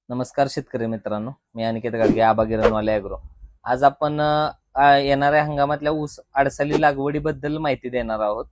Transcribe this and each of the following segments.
नमस्कार शेतकरी मित्रांनो, मी अनिकेत गाडगे, आबा गिरणवाले ॲग्रो. आज आपण येणाऱ्या हंगामातल्या ऊस अडसाली लागवडीबद्दल माहिती देणार आहोत.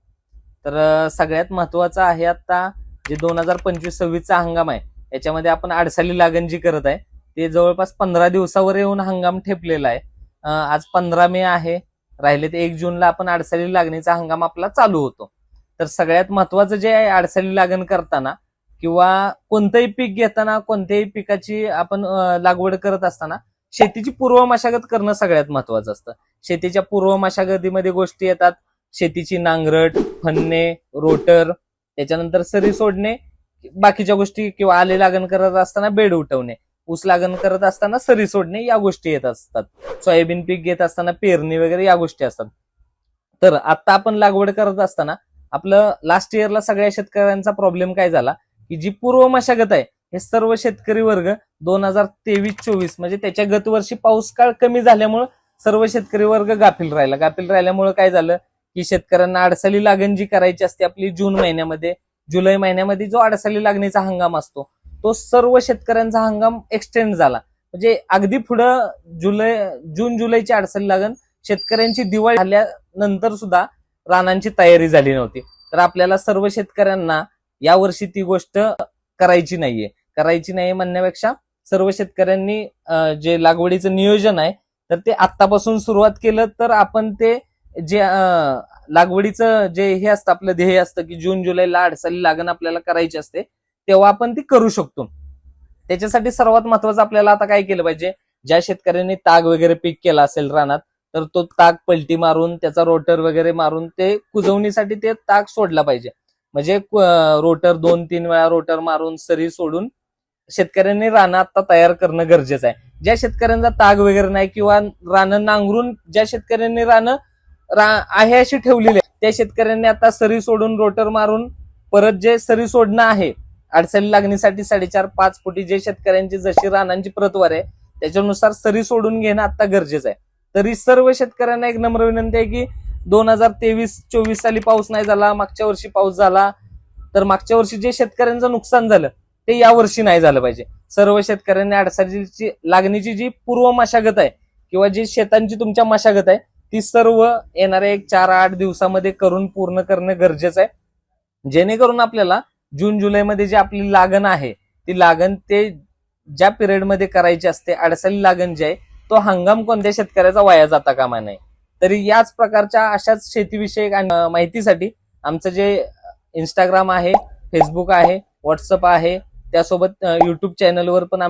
तर सगळ्यात महत्वाचं आहे आता जे 2025-26चा हंगाम आहे, याच्यामध्ये आपण अडसाली लागण जी करत आहे ते जवळपास 15 दिवसावर येऊन हंगाम ठेपलेला आहे. आज 15 मे आहे, राहिले ते 1 जूनला आपण अडसाली लागणीचा हंगाम आपला चालू होतो. तर सगळ्यात महत्वाचं जे आहे अडसाली लागण करताना किंवा कोणतंही पीक घेताना, कोणत्याही पिकाची आपण लागवड करत असताना शेतीची पूर्व मशागत करणं सगळ्यात महत्वाचं असतं. शेतीच्या पूर्व मशागतीमध्ये गोष्टी येतात शेतीची नांगरट, फन्ने, रोटर, त्याच्यानंतर सरी सोडणे, बाकीच्या गोष्टी किंवा आले लागण करत असताना बेड उठवणे, ऊस लागण करत असताना सरी सोडणे या गोष्टी येत असतात. सोयाबीन पीक घेत असताना पेरणी वगैरे या गोष्टी असतात. तर आता आपण लागवड करत असताना आपलं लास्ट इयरला सगळ्या शेतकऱ्यांचा प्रॉब्लेम काय झाला की जी पूर्व मशागत आहे हे सर्व शेतकरी वर्ग 2023-24 म्हणजे त्याच्या गतवर्षी पाऊस काळ कमी झाल्यामुळे सर्व शेतकरी वर्ग गाफील राहिल्यामुळे काय झालं की शेतकऱ्यांना अडसाली लागण जी करायची असते आपली जून महिन्यामध्ये, जुलै महिन्यामध्ये जो अडसाली लागणीचा हंगाम असतो तो सर्व शेतकऱ्यांचा हंगाम एक्सटेंड झाला. म्हणजे अगदी पुढं जून जुलैची अडसाली लागण शेतकऱ्यांची दिवाळी झाल्यानंतर सुद्धा रानांची तयारी झाली नव्हती. तर आपल्याला सर्व शेतकऱ्यांना यावर्षी ती गोष्ट करायची नाहीये म्हणण्यापेक्षा सर्व शेतकऱ्यांनी जे लागवडीचं नियोजन आहे तर ते आत्तापासून सुरुवात केलं तर आपण ते जे लागवडीचं जे हे असतं आपलं ध्येय असतं की जून जुलैला अडसाली लागण आपल्याला करायची असते तेव्हा आपण ती करू शकतो. त्याच्यासाठी सर्वात महत्वाचं आपल्याला आता काय केलं पाहिजे, ज्या शेतकऱ्यांनी ताग वगैरे पीक केला असेल रानात तर तो ताग पलटी मारून त्याचा रोटर वगैरे मारून ते कुजवणीसाठी ते ताग सोडला पाहिजे. म्हणजे रोटर 2-3 वेळा रोटर मारून सरी सोडून शेतकऱ्यांनी रानं आता तयार करणं गरजेचं आहे. ज्या शेतकऱ्यांचा ताग वगैरे नाही किंवा रानं नांगरून ज्या शेतकऱ्यांनी रानं आहे अशी ठेवलेली आहे त्या शेतकऱ्यांनी आता सरी सोडून रोटर मारून परत जे सरी सोडणं आहे अडसाली लागणीसाठी 4.5-5 फुटी जे शेतकऱ्यांची जशी रानांची प्रतवार आहे त्याच्यानुसार सरी सोडून घेणं आता गरजेचं आहे. तरी सर्व शेतकऱ्यांना एक नम्र विनंती आहे की 2023-24 साली पाऊस नाही झाला, मागच्या वर्षी पाऊस झाला, तर मागच्या वर्षी जे शेतकऱ्यांचं नुकसान झालं ते या वर्षी नाही झालं पाहिजे. सर्व शेतकऱ्यांनी अडसालीची लागणीची जी पूर्व मशागत आहे किंवा जी शेतांची तुमच्या मशागत आहे ती सर्व येणाऱ्या 4-8 दिवसामध्ये करून पूर्ण करणं गरजेचं आहे. जेणेकरून आपल्याला जून जुलैमध्ये जी आपली लागण आहे ती लागण ते ज्या पिरियडमध्ये करायची असते अडसाली लागण जी आहे तो हंगाम कोणत्या शेतकऱ्याचा वाया जाता कामा नये. तरी याच प्रकारच्या अशाच शेतीविषयक माहितीसाठी आमचं जे इंस्टाग्राम आहे, फेसबुक आहे, व्हॉट्सअप आहे, त्यासोबत युट्यूब चॅनलवर पण